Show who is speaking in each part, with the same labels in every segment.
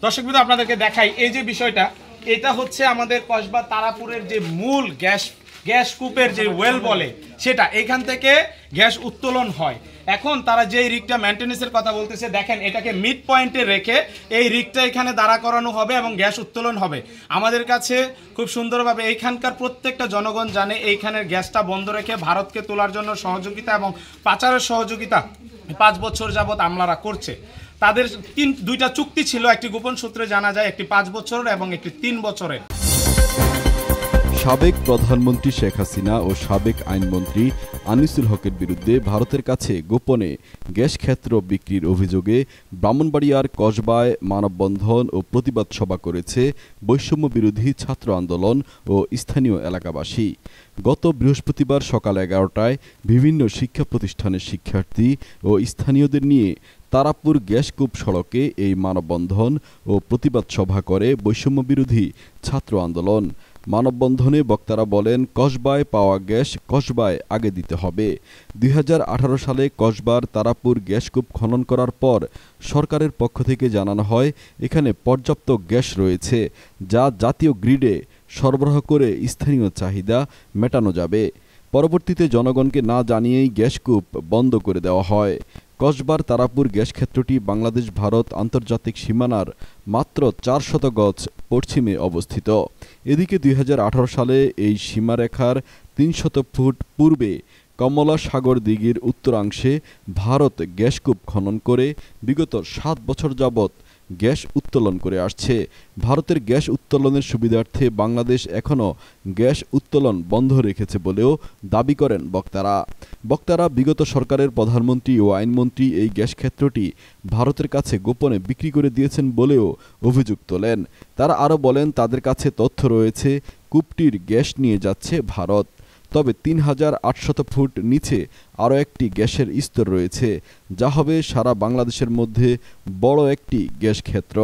Speaker 1: দর্শকবৃন্দ, আপনাদেরকে দেখাই এই যে বিষয়টা, এটা হচ্ছে আমাদের কসবা তারাপুরের যে মূল গ্যাস কূপের যে ওয়েল বলে, সেটা এখান থেকে গ্যাস উত্তোলন হয়। এখন তারা যে রিগটা মেইনটেনেন্সের কথা বলতেছে, দেখেন এটাকে মিড পয়েন্টে রেখে এই রিগটা এখানে দাঁড়া করানো হবে এবং গ্যাস উত্তোলন হবে। আমাদের কাছে খুব সুন্দরভাবে এইখানকার প্রত্যেকটা জনগণ জানে এইখানের গ্যাসটা বন্ধ রেখে ভারতকে তোলার জন্য সহযোগিতা এবং পাচারের সহযোগিতা 5 বছর যাবৎ আমলারা করছে। তাদের দুইটা চুক্তি ছিল, একটি গোপন সূত্রে জানা যায়, একটি 5 বছরের এবং একটি 3 বছরের।
Speaker 2: সাবেক প্রধানমন্ত্রী শেখ হাসিনা ও সাবেক আইনমন্ত্রী আনিসুল হকের বিরুদ্ধে ভারতের কাছে গোপনে গ্যাস ক্ষেত্র বিক্রির অভিযোগে ব্রাহ্মণবাড়িয়ার কসবায় মানববন্ধন ও প্রতিবাদ সভা করেছে বৈষম্য বিরোধী ছাত্র আন্দোলন ও স্থানীয় এলাকাবাসী। গত বৃহস্পতিবার সকাল 11টায় বিভিন্ন শিক্ষা প্রতিষ্ঠানের শিক্ষার্থী ও স্থানীয়দের নিয়ে তারাপুর গ্যাসকূপ সড়কে এই মানববন্ধন ও প্রতিবাদ সভা করে বৈষম্য বিরোধী ছাত্র আন্দোলন। মানববন্ধনে বক্তারা বলেন, কসবায় পাওয়া গ্যাস কসবায় আগে দিতে হবে। 2018 সালে কসবার তারাপুর গ্যাসকূপ খনন করার পর সরকারের পক্ষ থেকে জানানো হয় এখানে পর্যাপ্ত গ্যাস রয়েছে, যা জাতীয় গ্রিডে সরবরাহ করে স্থানীয় চাহিদা মেটানো যাবে। পরবর্তীতে জনগণকে না জানিয়েই গ্যাসকূপ বন্ধ করে দেওয়া হয়। কসবার তারাপুর গ্যাস ক্ষেত্রটি বাংলাদেশ ভারত আন্তর্জাতিক সীমানার মাত্র 400 গজ পশ্চিমে অবস্থিত। এদিকে 2018 সালে এই সীমারেখার 300 ফুট পূর্বে কমলা সাগর দিঘির উত্তরাংশে ভারত গ্যাসকূপ খনন করে বিগত 7 বছর যাবৎ গ্যাস উত্তোলন করে আসছে। ভারতের গ্যাস উত্তোলনের সুবিধার্থে বাংলাদেশ এখনও গ্যাস উত্তোলন বন্ধ রেখেছে বলেও দাবি করেন বক্তারা বিগত সরকারের প্রধানমন্ত্রী ও আইনমন্ত্রী এই গ্যাস ক্ষেত্রটি ভারতের কাছে গোপনে বিক্রি করে দিয়েছেন বলেও অভিযোগ তোলেন। তারা আরও বলেন, তাদের কাছে তথ্য রয়েছে কূপটির গ্যাস নিয়ে যাচ্ছে ভারত। তবে 3800 ফুট নিচে আরও একটি গ্যাসের স্তর রয়েছে, যা হবে সারা বাংলাদেশের মধ্যে বড় একটি গ্যাস ক্ষেত্র।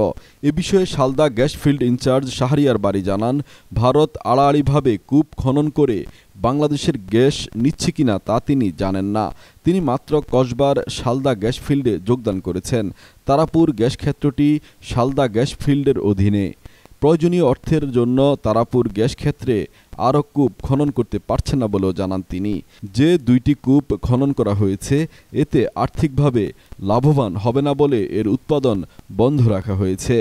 Speaker 2: এ বিষয়ে Salda gas field in-charge Shahriar Bari জানান, ভারত আড়াআড়িভাবে কূপ খনন করে বাংলাদেশের গ্যাস নিচ্ছে কিনা তা তিনি জানেন না। তিনি মাত্র কসবার শালদা গ্যাস ফিল্ডে যোগদান করেছেন। তারাপুর গ্যাস ক্ষেত্রটি শালদা গ্যাস ফিল্ডের অধীনে। প্রয়োজনীয় অর্থের জন্য তারাপুর গ্যাস ক্ষেত্রে আরও কূপ খনন করতে পারছে না বলেও জানান তিনি। যে 2টি কূপ খনন করা হয়েছে এতে আর্থিকভাবে লাভবান হবে না বলে এর উৎপাদন বন্ধ রাখা হয়েছে।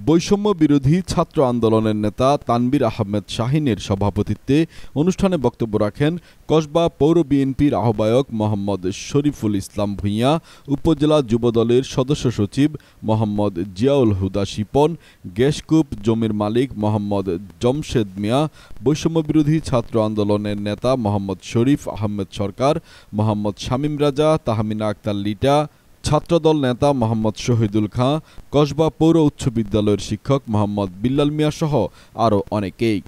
Speaker 2: বৈষম্য বিরোধী ছাত্র আন্দোলনের নেতা তানবীর আহমেদ শাহিনের সভাপতিত্বে অনুষ্ঠানে বক্তব্য রাখেন কসবা পৌর বিএনপির আহ্বায়ক মোহাম্মদ শরীফুল ইসলাম ভূঁইয়া, উপজেলা যুবদলের সদস্য সচিব মোহাম্মদ জিয়াউল হুদা শিপন, গ্যাসকূপ জমির মালিক মোহাম্মদ জমশেদ মিয়া, বৈষম্য বিরোধী ছাত্র আন্দোলনের নেতা মোহাম্মদ শরীফ আহমেদ সরকার, মোহাম্মদ শামীম রাজা, তাহমিনা আক্তার লিটা, ছাত্রদল নেতা মোহাম্মদ শহীদুল খাঁ, কসবা পৌর উচ্চ বিদ্যালয়ের শিক্ষক মোহাম্মদ বিল্লাল মিয়া সহ আরও অনেকেই।